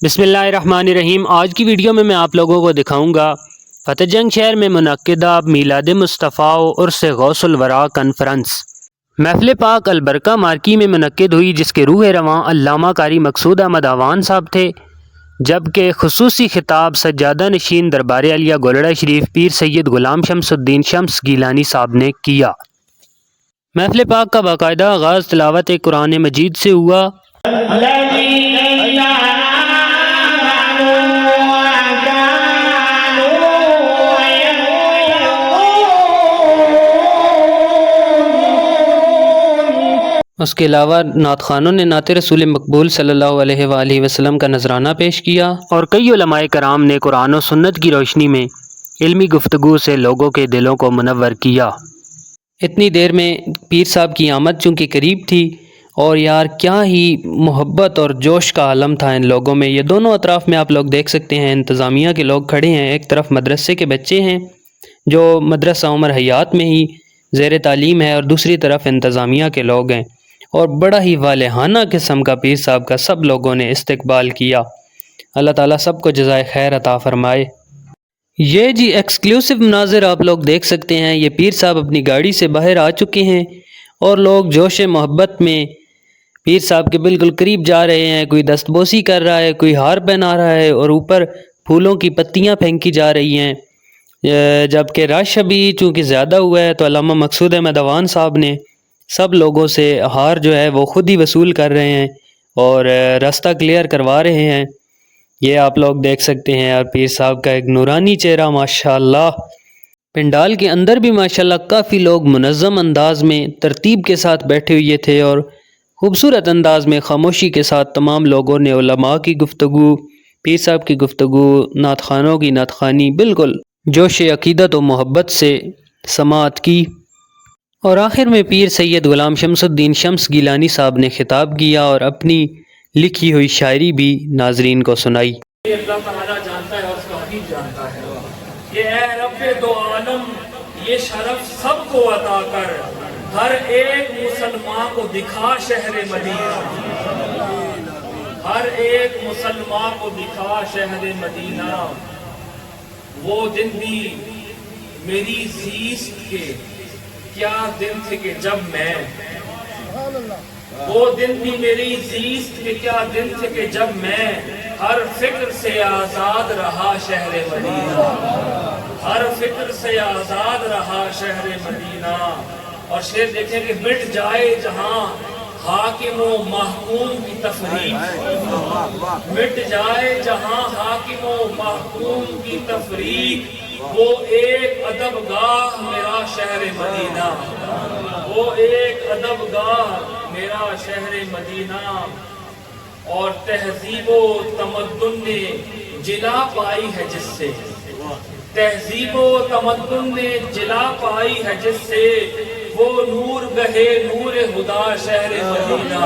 بسم اللہ الرحمن الرحیم۔ آج کی ویڈیو میں آپ لوگوں کو دکھاؤں گا فتح جنگ شہر میں منعقدہ میلاد مصطفیٰ و عرس غوث الورا کانفرنس۔ محفل پاک البرکہ مارکی میں منعقد ہوئی، جس کے روح رواں علامہ قاری مقصود احمد اعوان صاحب تھے، جبکہ خصوصی خطاب سجادہ نشین دربار عالیہ گولڑہ شریف پیر سید غلام شمس الدین شمس گیلانی صاحب نے کیا۔ محفل پاک کا باقاعدہ آغاز تلاوت قرآن مجید سے ہوا۔ اس کے علاوہ نعت خوانوں نے نعت رسول مقبول صلی اللہ علیہ وآلہ وسلم کا نذرانہ پیش کیا، اور کئی علماء کرام نے قرآن و سنت کی روشنی میں علمی گفتگو سے لوگوں کے دلوں کو منور کیا۔ اتنی دیر میں پیر صاحب کی آمد چونکہ قریب تھی، اور یار کیا ہی محبت اور جوش کا عالم تھا ان لوگوں میں۔ یہ دونوں اطراف میں آپ لوگ دیکھ سکتے ہیں، انتظامیہ کے لوگ کھڑے ہیں، ایک طرف مدرسے کے بچے ہیں جو مدرسہ عمر حیات میں ہی زیر تعلیم ہے، اور دوسری طرف انتظامیہ کے لوگ ہیں، اور بڑا ہی والہانہ قسم کا پیر صاحب کا سب لوگوں نے استقبال کیا۔ اللہ تعالیٰ سب کو جزائے خیر عطا فرمائے۔ یہ جی ایکسکلوسیو مناظر آپ لوگ دیکھ سکتے ہیں، یہ پیر صاحب اپنی گاڑی سے باہر آ چکے ہیں، اور لوگ جوش محبت میں پیر صاحب کے بالکل قریب جا رہے ہیں۔ کوئی دستبوسی کر رہا ہے، کوئی ہار پہنا رہا ہے، اور اوپر پھولوں کی پتیاں پھینکی جا رہی ہیں۔ جبکہ رش ابھی چونکہ زیادہ ہوا ہے، تو علامہ مقصود احمد اعوان صاحب نے سب لوگوں سے ہار جو ہے وہ خود ہی وصول کر رہے ہیں اور راستہ کلیئر کروا رہے ہیں۔ یہ آپ لوگ دیکھ سکتے ہیں، اور پیر صاحب کا ایک نورانی چہرہ ماشاءاللہ۔ پنڈال کے اندر بھی ماشاءاللہ کافی لوگ منظم انداز میں ترتیب کے ساتھ بیٹھے ہوئے تھے، اور خوبصورت انداز میں خاموشی کے ساتھ تمام لوگوں نے علماء کی گفتگو، پیر صاحب کی گفتگو، نعت خوانوں کی نعت خوانی بالکل جوش عقیدت و محبت سے سماعت کی، اور آخر میں پیر سید غلام شمس الدین شمس گیلانی صاحب نے خطاب کیا اور اپنی لکھی ہوئی شاعری بھی ناظرین کو سنائی۔ یہ اللہ تعالیٰ جانتا ہے اور اس کا حبیب جانتا ہے۔ یہ اے رب دو عالم، یہ شرف سب کو عطا کر، ہر ایک مسلمان کو دکھا شہر مدینہ، ہر ایک مسلمان کو دکھا شہر مدینہ۔ وہ دن بھی میری زیست کے کیا دن تھے کہ جب میں، وہ دن بھی میری زیست کے کیا دن تھے کہ جب میں ہر فکر سے آزاد رہا شہر مدینہ، ہر فکر سے آزاد رہا شہر مدینہ۔ اور شعر دیکھیں کہ مٹ جائے جہاں حاکم و محکوم کی تفریق، مٹ جائے جہاں حاکم و محکوم کی تفریق، وہ ایک ادب گاہ میرا شہر مدینہ، وہ ایک ادب گاہ میرا شہر مدینہ۔ اور تہذیب و تمدن نے جلا پائی ہے جس سے، تہذیب و تمدن نے جلا پائی ہے جس سے، وہ نور گہے نور خدا شہر مدینہ۔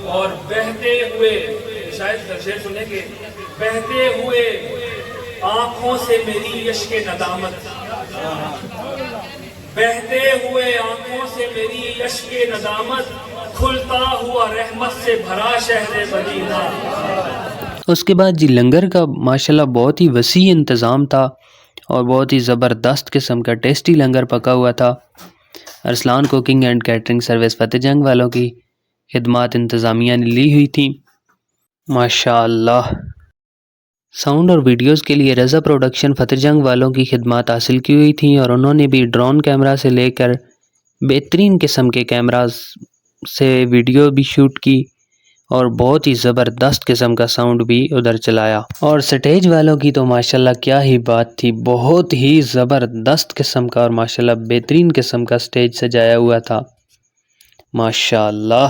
اور بہتے ہوئے، شاید شعر سنیں کہ بہتے ہوئے آنکھوں سے میری یشک ندامت، بہتے ہوئے آنکھوں سے میری یشک ندامت، کھلتا ہوا رحمت سے بھرا شہر مدینہ۔ اس کے بعد جی لنگر کا ماشاءاللہ بہت ہی وسیع انتظام تھا، اور بہت ہی زبردست قسم کا ٹیسٹی لنگر پکا ہوا تھا۔ Arsalan cooking and catering service Fateh Jang والوں کی خدمات انتظامیہ نے لی ہوئی تھیں ماشاءاللہ۔ ساؤنڈ اور ویڈیوز کے لیے رضا پروڈکشن فتح جنگ والوں کی خدمات حاصل کی ہوئی تھیں، اور انہوں نے بھی ڈرون کیمرہ سے لے کر بہترین قسم کے کیمراز سے ویڈیو بھی شوٹ کی، اور بہت ہی زبردست قسم کا ساؤنڈ بھی ادھر چلایا۔ اور سٹیج والوں کی تو ماشاءاللہ کیا ہی بات تھی، بہت ہی زبردست قسم کا اور ماشاءاللہ بہترین قسم کا سٹیج سجایا ہوا تھا ماشاءاللہ۔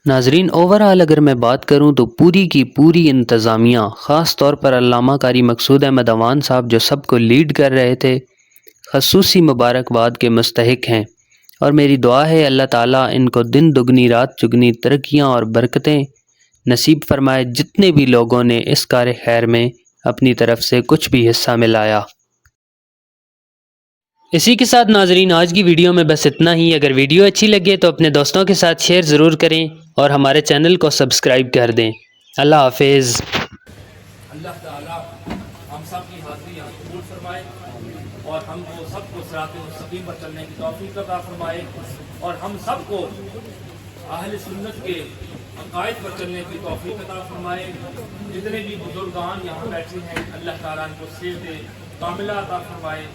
ناظرین اوورآل اگر میں بات کروں تو پوری کی پوری انتظامیہ، خاص طور پر علامہ قاری مقصود احمد اعوان صاحب جو سب کو لیڈ کر رہے تھے، خصوصی مبارکباد کے مستحق ہیں، اور میری دعا ہے اللہ تعالیٰ ان کو دن دگنی رات چگنی ترقیاں اور برکتیں نصیب فرمائے، جتنے بھی لوگوں نے اس کار خیر میں اپنی طرف سے کچھ بھی حصہ ملایا۔ اسی کے ساتھ ناظرین آج کی ویڈیو میں بس اتنا ہی۔ اگر ویڈیو اچھی لگے تو اپنے دوستوں کے ساتھ شیئر ضرور کریں، اور ہمارے چینل کو سبسکرائب کر دیں۔ اللہ حافظ. اللہ تعالیٰ ہم سب کی حاضری یہاں قبول فرمائے اور ہم کو سب کو صراط مستقیم پر چلنے کی توفیق عطا فرمائے اور ہم سب کو اہل سنت کے عقائد پر چلنے کی توفیق عطا فرمائے. جتنے بھی بزرگان یہاں بیٹھے ہیں اللہ تعالیٰ ان کو صحت کاملہ عطا فرمائے.